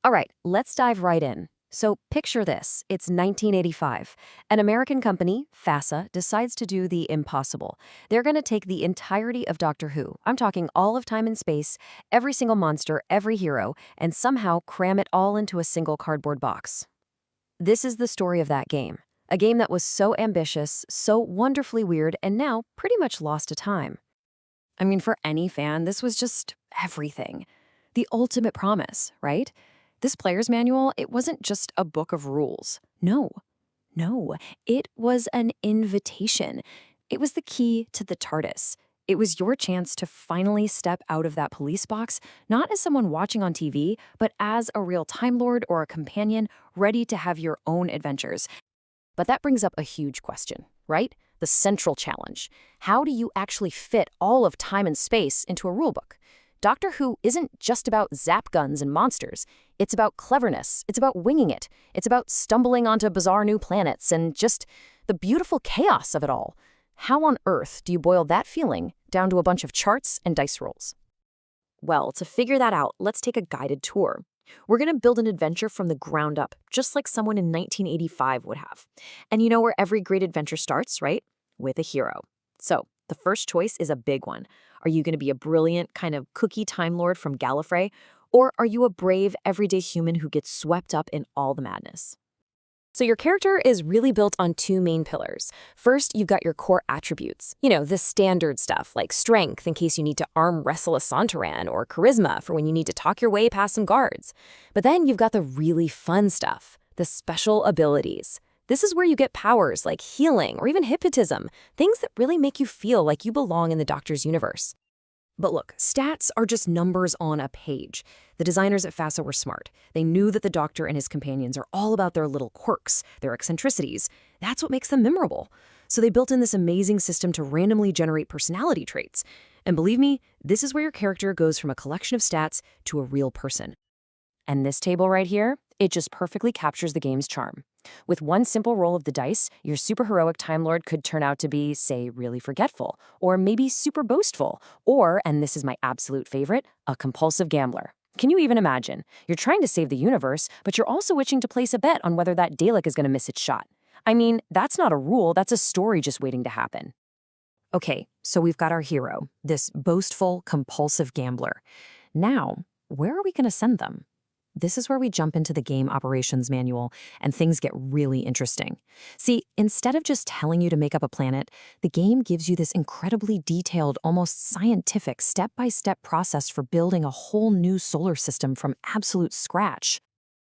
All right, let's dive right in. So picture this. It's 1985. An American company, FASA, decides to do the impossible. They're going to take the entirety of Doctor Who. I'm talking all of time and space, every single monster, every hero, and somehow cram it all into a single cardboard box. This is the story of that game. A game that was so ambitious, so wonderfully weird, and now pretty much lost to time. I mean, for any fan, this was just everything. The ultimate promise, right? This player's manual, it wasn't just a book of rules. No, it was an invitation. It was the key to the TARDIS. It was your chance to finally step out of that police box, not as someone watching on TV, but as a real Time Lord or a companion ready to have your own adventures. But that brings up a huge question, right? The central challenge. How do you actually fit all of time and space into a rulebook? Doctor Who isn't just about zap guns and monsters. It's about cleverness. It's about winging it. It's about stumbling onto bizarre new planets and just the beautiful chaos of it all. How on earth do you boil that feeling down to a bunch of charts and dice rolls? Well, to figure that out, let's take a guided tour. We're going to build an adventure from the ground up, just like someone in 1985 would have. And you know where every great adventure starts, right? With a hero. So, the first choice is a big one. Are you going to be a brilliant, kind of kooky Time Lord from Gallifrey? Or are you a brave, everyday human who gets swept up in all the madness? So your character is really built on two main pillars. First, you've got your core attributes. You know, the standard stuff like strength in case you need to arm wrestle a Sontaran, or charisma for when you need to talk your way past some guards. But then you've got the really fun stuff, the special abilities. This is where you get powers like healing or even hypnotism, things that really make you feel like you belong in the Doctor's universe. But look, stats are just numbers on a page. The designers at FASA were smart. They knew that the Doctor and his companions are all about their little quirks, their eccentricities. That's what makes them memorable. So they built in this amazing system to randomly generate personality traits. And believe me, this is where your character goes from a collection of stats to a real person. And this table right here, it just perfectly captures the game's charm. With one simple roll of the dice, your superheroic Time Lord could turn out to be, say, really forgetful, or maybe super boastful, or, and this is my absolute favorite, a compulsive gambler. Can you even imagine? You're trying to save the universe, but you're also wishing to place a bet on whether that Dalek is going to miss its shot. I mean, that's not a rule, that's a story just waiting to happen. Okay, so we've got our hero, this boastful, compulsive gambler. Now, where are we going to send them? This is where we jump into the game operations manual and things get really interesting. See, instead of just telling you to make up a planet, the game gives you this incredibly detailed, almost scientific, step-by-step process for building a whole new solar system from absolute scratch.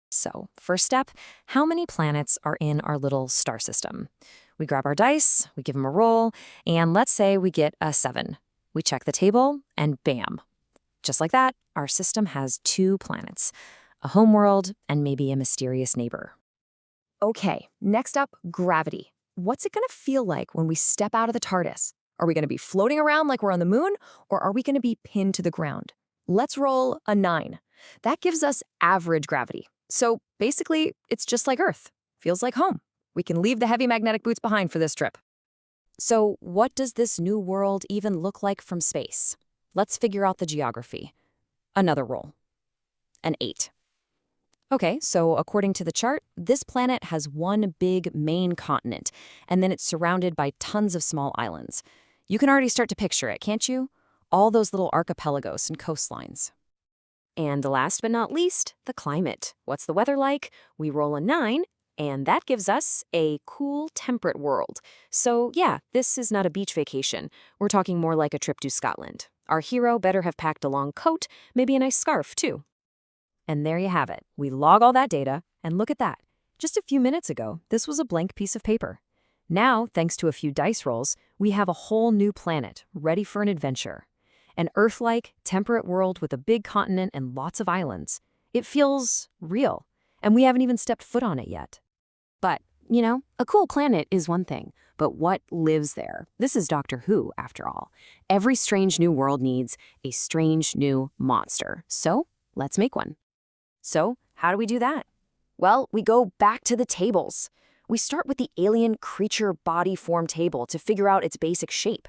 So, first step, how many planets are in our little star system? We grab our dice, we give them a roll, and let's say we get a 7. We check the table, and bam. Just like that, our system has 2 planets. A homeworld, and maybe a mysterious neighbor. Okay, next up, gravity. What's it going to feel like when we step out of the TARDIS? Are we going to be floating around like we're on the moon, or are we going to be pinned to the ground? Let's roll a 9. That gives us average gravity. So basically, it's just like Earth. Feels like home. We can leave the heavy magnetic boots behind for this trip. So what does this new world even look like from space? Let's figure out the geography. Another roll. An 8. Okay, so according to the chart, this planet has one big main continent, and then it's surrounded by tons of small islands. You can already start to picture it, can't you? All those little archipelagos and coastlines. And last but not least, the climate. What's the weather like? We roll a 9, and that gives us a cool, temperate world. So yeah, this is not a beach vacation. We're talking more like a trip to Scotland. Our hero better have packed a long coat, maybe a nice scarf too. And there you have it. We log all that data, and look at that. Just a few minutes ago, this was a blank piece of paper. Now, thanks to a few dice rolls, we have a whole new planet ready for an adventure. An Earth-like, temperate world with a big continent and lots of islands. It feels real, and we haven't even stepped foot on it yet. But, you know, a cool planet is one thing, but what lives there? This is Doctor Who, after all. Every strange new world needs a strange new monster. So, let's make one. So, how do we do that? Well, we go back to the tables. We start with the alien creature body form table to figure out its basic shape.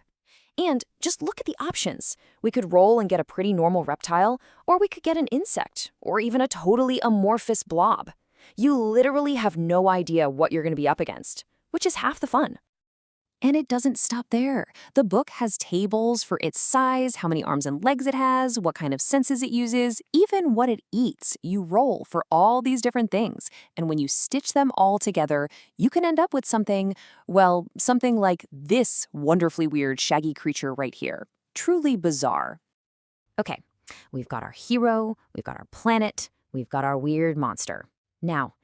And just look at the options. We could roll and get a pretty normal reptile, or we could get an insect, or even a totally amorphous blob. You literally have no idea what you're going to be up against, which is half the fun. And it doesn't stop there. The book has tables for its size, how many arms and legs it has, what kind of senses it uses, even what it eats. You roll for all these different things. And when you stitch them all together, you can end up with something, well, something like this wonderfully weird shaggy creature right here. Truly bizarre. Okay, we've got our hero, we've got our planet, we've got our weird monster. Now,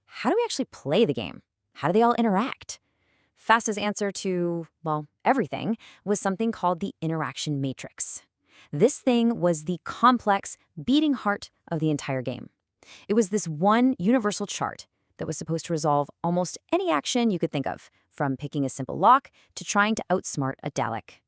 how do we actually play the game? How do they all interact? FASA's answer to, well, everything was something called the interaction matrix. This thing was the complex, beating heart of the entire game. It was this one universal chart that was supposed to resolve almost any action you could think of, from picking a simple lock to trying to outsmart a Dalek.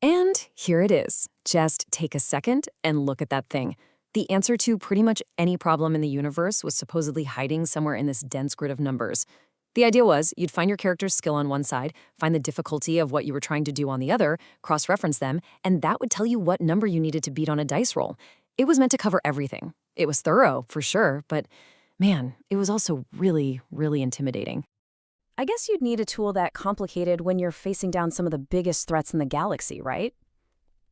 And here it is. Just take a second and look at that thing. The answer to pretty much any problem in the universe was supposedly hiding somewhere in this dense grid of numbers. The idea was you'd find your character's skill on one side, find the difficulty of what you were trying to do on the other, cross-reference them, and that would tell you what number you needed to beat on a dice roll. It was meant to cover everything. It was thorough, for sure, but man, it was also really, really intimidating. I guess you'd need a tool that complicated when you're facing down some of the biggest threats in the galaxy, right?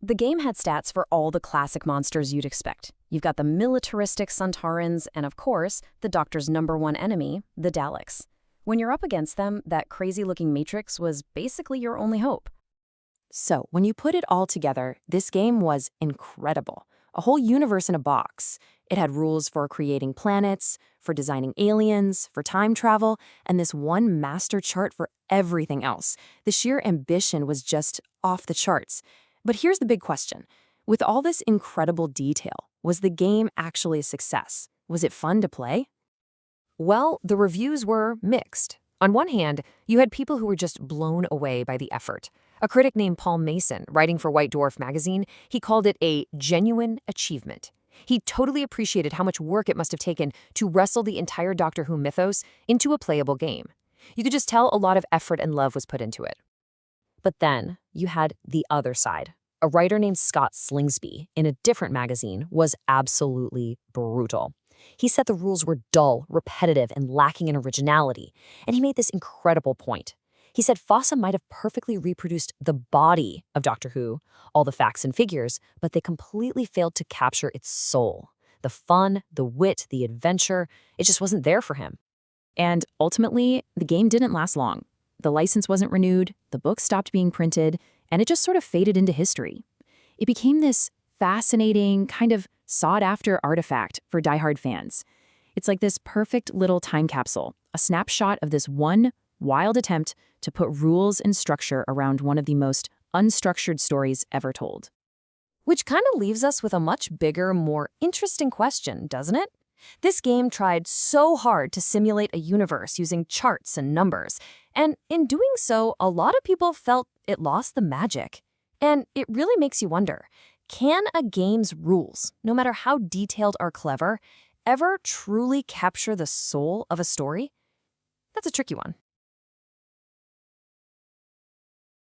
The game had stats for all the classic monsters you'd expect. You've got the militaristic Suntarans and, of course, the Doctor's #1 enemy, the Daleks. When you're up against them, that crazy-looking matrix was basically your only hope. So, when you put it all together, this game was incredible. A whole universe in a box. It had rules for creating planets, for designing aliens, for time travel, and this one master chart for everything else. The sheer ambition was just off the charts. But here's the big question. With all this incredible detail, was the game actually a success? Was it fun to play? Well, the reviews were mixed. On one hand, you had people who were just blown away by the effort. A critic named Paul Mason, writing for White Dwarf magazine, he called it a genuine achievement. He totally appreciated how much work it must have taken to wrestle the entire Doctor Who mythos into a playable game. You could just tell a lot of effort and love was put into it. But then you had the other side. A writer named Scott Slingsby, in a different magazine, was absolutely brutal. He said the rules were dull, repetitive, and lacking in originality, and he made this incredible point. He said FASA might have perfectly reproduced the body of Doctor Who, all the facts and figures, but they completely failed to capture its soul. The fun, the wit, the adventure, it just wasn't there for him. And ultimately, the game didn't last long. The license wasn't renewed, the book stopped being printed, and it just sort of faded into history. It became this fascinating, kind of sought-after artifact for diehard fans. It's like this perfect little time capsule, a snapshot of this one wild attempt to put rules and structure around one of the most unstructured stories ever told. Which kind of leaves us with a much bigger, more interesting question, doesn't it? This game tried so hard to simulate a universe using charts and numbers, and in doing so, a lot of people felt it lost the magic. And it really makes you wonder, can a game's rules, no matter how detailed or clever, ever truly capture the soul of a story? That's a tricky one.